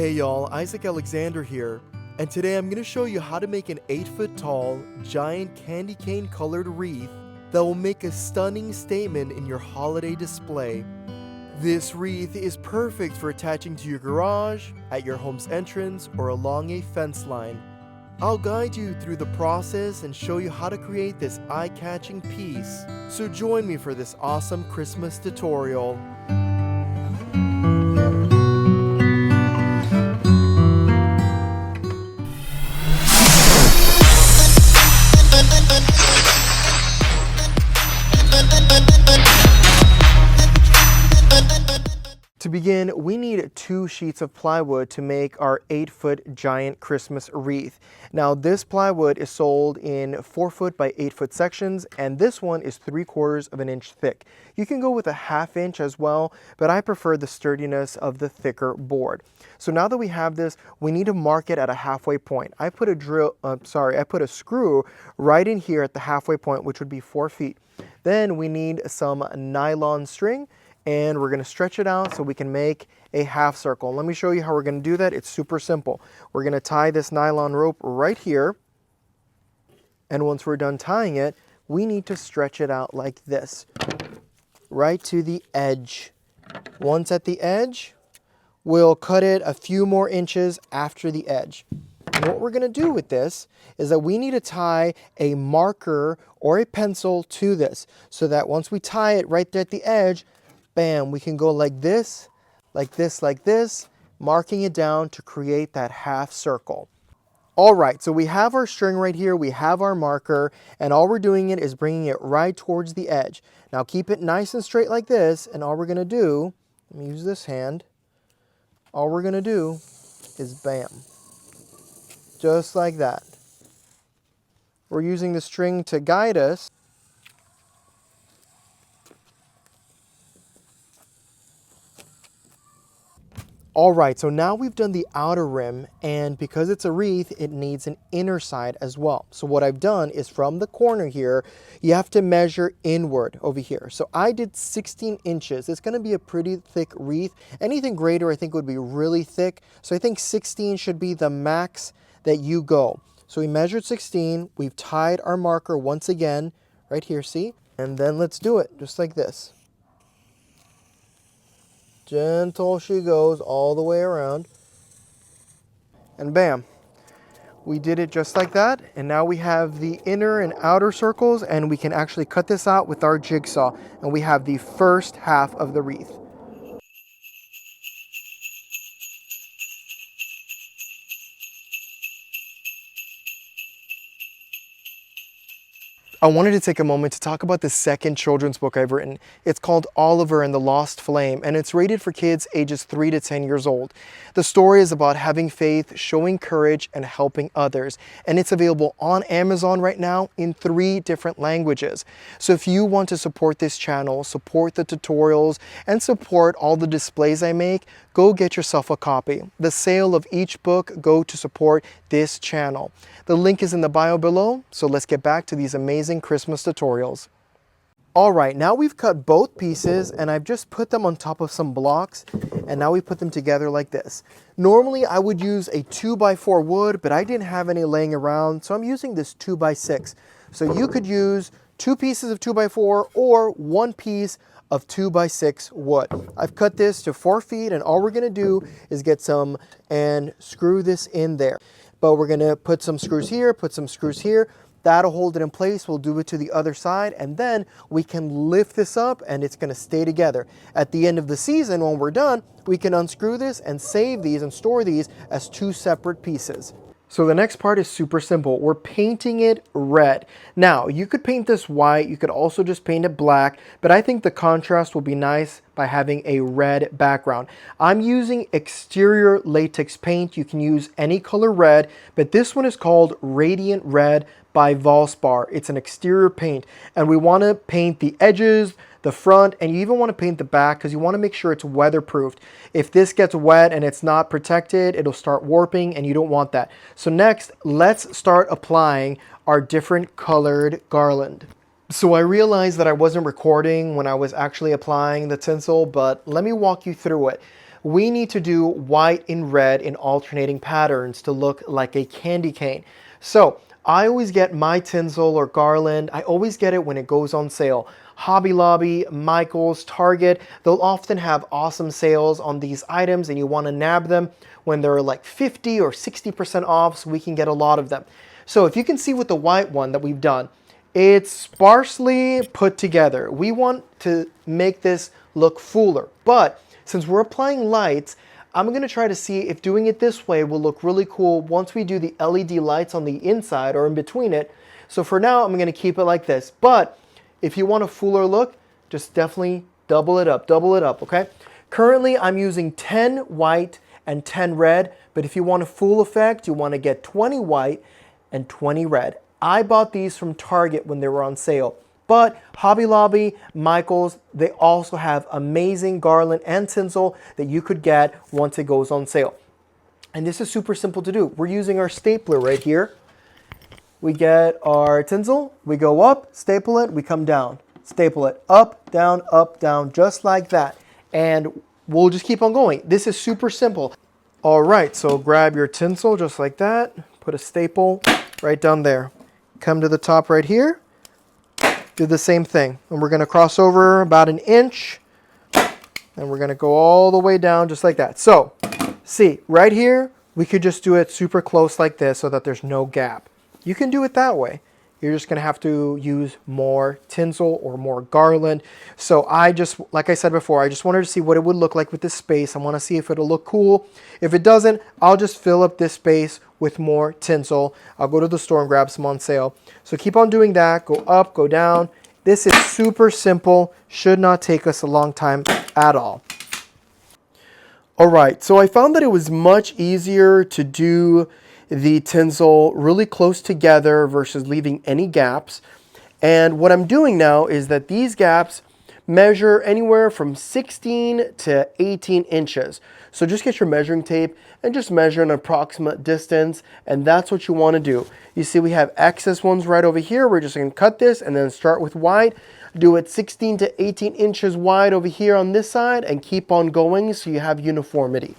Hey y'all, Isaac Alexander here, and today I'm going to show you how to make an 8-foot tall, giant candy cane colored wreath that will make a stunning statement in your holiday display. This wreath is perfect for attaching to your garage, at your home's entrance, or along a fence line. I'll guide you through the process and show you how to create this eye-catching piece, so join me for this awesome Christmas tutorial. To begin, we need 2 sheets of plywood to make our 8-foot giant Christmas wreath. Now this plywood is sold in 4-foot by 8-foot sections, and this one is 3/4 of an inch thick. You can go with a 1/2 inch as well, but I prefer the sturdiness of the thicker board. So now that we have this, we need to mark it at a halfway point. I put a screw right in here at the halfway point, which would be 4 feet. Then we need some nylon string, and we're going to stretch it out so we can make a half circle. Let me show you how we're going to do that. It's super simple. We're going to tie this nylon rope right here, and once we're done tying it, we need to stretch it out like this, right to the edge. Once at the edge, we'll cut it a few more inches after the edge. And what we're going to do with this is that we need to tie a marker or a pencil to this, so that once we tie it right there at the edge, bam, we can go like this, like this, like this, marking it down to create that half circle. All right, so we have our string right here, we have our marker, and all we're doing is bringing it right towards the edge. Now keep it nice and straight like this, and all we're gonna do, let me use this hand, all we're gonna do is bam, just like that. We're using the string to guide us. All right, so now we've done the outer rim, and because it's a wreath, it needs an inner side as well. So what I've done is from the corner here, you have to measure inward over here. So I did 16 inches. It's gonna be a pretty thick wreath. Anything greater I think would be really thick. So I think 16 should be the max that you go. So we measured 16, we've tied our marker once again, right here, see? And then let's do it, just like this. Gentle she goes all the way around. And bam, we did it just like that. And now we have the inner and outer circles, and we can actually cut this out with our jigsaw. And we have the first half of the wreath. I wanted to take a moment to talk about the second children's book I've written. It's called Oliver and the Lost Flame, and it's rated for kids ages 3 to 10 years old. The story is about having faith, showing courage, and helping others. And it's available on Amazon right now in 3 different languages. So if you want to support this channel, support the tutorials, and support all the displays I make, go get yourself a copy. The sale of each book go to support this channel. The link is in the bio below, so let's get back to these amazing Christmas tutorials. All right, now we've cut both pieces, and I've just put them on top of some blocks, and now we put them together like this. Normally I would use a 2x4 wood, but I didn't have any laying around, so I'm using this 2x6. So you could use 2 pieces of 2x4 or 1 piece of 2x6 wood. I've cut this to 4 feet, and all we're gonna do is get some and screw this in there. But we're gonna put some screws here, put some screws here. That'll hold it in place. We'll do it to the other side, and then we can lift this up and it's gonna stay together. At the end of the season, when we're done, we can unscrew this and save these and store these as 2 separate pieces. So the next part is super simple. We're painting it red. Now, you could paint this white, you could also just paint it black, but I think the contrast will be nice by having a red background. I'm using exterior latex paint. You can use any color red, but this one is called Radiant Red by Valspar. It's an exterior paint, and we want to paint the edges, the front, and you even want to paint the back because you want to make sure it's weatherproofed. If this gets wet and it's not protected, it'll start warping, and you don't want that. So next, let's start applying our different colored garland. So I realized that I wasn't recording when I was actually applying the tinsel, but let me walk you through it. we need to do white and red in alternating patterns to look like a candy cane. So I always get my Tinsel or Garland. I always get it when it goes on sale. Hobby Lobby, Michael's, Target, they'll often have awesome sales on these items, and you want to nab them when they're like 50 or 60% off, so we can get a lot of them. So if you can see with the white one that we've done, it's sparsely put together. We want to make this look fuller, but since we're applying lights, I'm going to try to see if doing it this way will look really cool once we do the LED lights on the inside or in between it. So for now, I'm going to keep it like this. But if you want a fuller look, just definitely double it up, okay? Currently, I'm using 10 white and 10 red, but if you want a full effect, you want to get 20 white and 20 red. I bought these from Target when they were on sale. But Hobby Lobby, Michael's, they also have amazing Garland and Tinsel that you could get once it goes on sale. And this is super simple to do. We're using our stapler right here. We get our Tinsel, we go up, staple it, we come down. Staple it, up, down, just like that. And we'll just keep on going. This is super simple. All right, so grab your Tinsel just like that. Put a staple right down there. Come to the top right here. Do the same thing. And we're going to cross over about an inch. And we're going to go all the way down just like that. So, see, right here, we could just do it super close like this so that there's no gap. You can do it that way. You're just going to have to use more Tinsel or more Garland. So I just, like I said before, I just wanted to see what it would look like with this space. I want to see if it'll look cool. If it doesn't, I'll just fill up this space with more Tinsel. I'll go to the store and grab some on sale. So keep on doing that. Go up, go down. This is super simple. Should not take us a long time at all. All right, so I found that it was much easier to do the Tinsel really close together versus leaving any gaps. And what I'm doing now is that these gaps measure anywhere from 16 to 18 inches. So just get your measuring tape and just measure an approximate distance, and that's what you want to do. You see we have excess ones right over here. We're just going to cut this and then start with wide. Do it 16 to 18 inches wide over here on this side and keep on going so you have uniformity.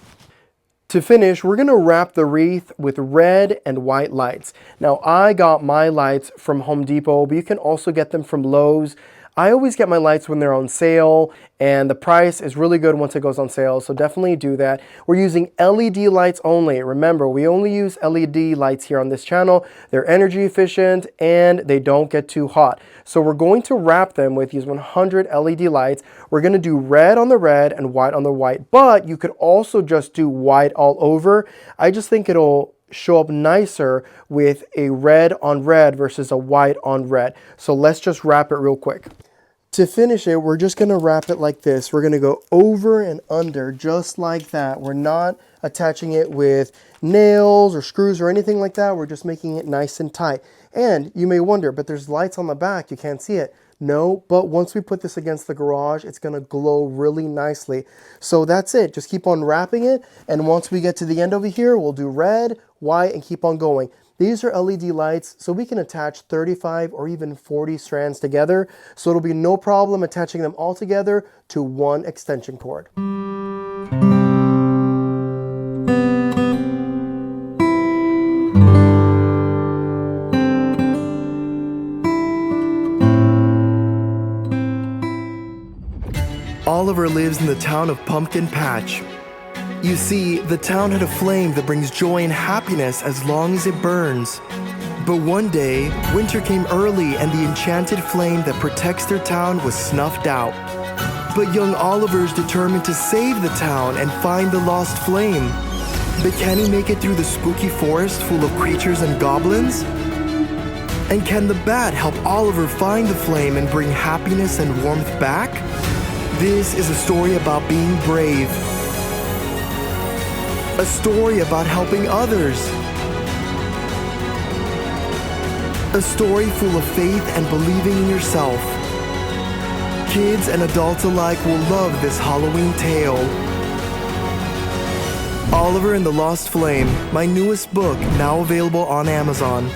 To finish, we're going to wrap the wreath with red and white lights. Now, I got my lights from Home Depot, but you can also get them from Lowe's. I always get my lights when they're on sale, and the price is really good once it goes on sale, so definitely do that. We're using LED lights only. Remember, we only use LED lights here on this channel. They're energy efficient, and they don't get too hot. So we're going to wrap them with these 100 LED lights. We're going to do red on the red and white on the white, but you could also just do white all over. I just think it'll show up nicer with a red on red versus a white on red. So let's just wrap it real quick. To finish it, we're just going to wrap it like this. We're going to go over and under just like that. We're not attaching it with nails or screws or anything like that. We're just making it nice and tight. And you may wonder, but there's lights on the back. You can't see it. No, but once we put this against the garage, it's going to glow really nicely. So that's it. Just keep on wrapping it. And once we get to the end over here, we'll do red, white, and keep on going. These are LED lights, so we can attach 35 or even 40 strands together. So it'll be no problem attaching them all together to one extension cord. Oliver lives in the town of Pumpkin Patch. You see, the town had a flame that brings joy and happiness as long as it burns. But one day, winter came early and the enchanted flame that protects their town was snuffed out. But young Oliver is determined to save the town and find the lost flame. But can he make it through the spooky forest full of creatures and goblins? And can the bat help Oliver find the flame and bring happiness and warmth back? This is a story about being brave. A story about helping others. A story full of faith and believing in yourself. Kids and adults alike will love this Halloween tale. Oliver and the Lost Flame, my newest book, now available on Amazon.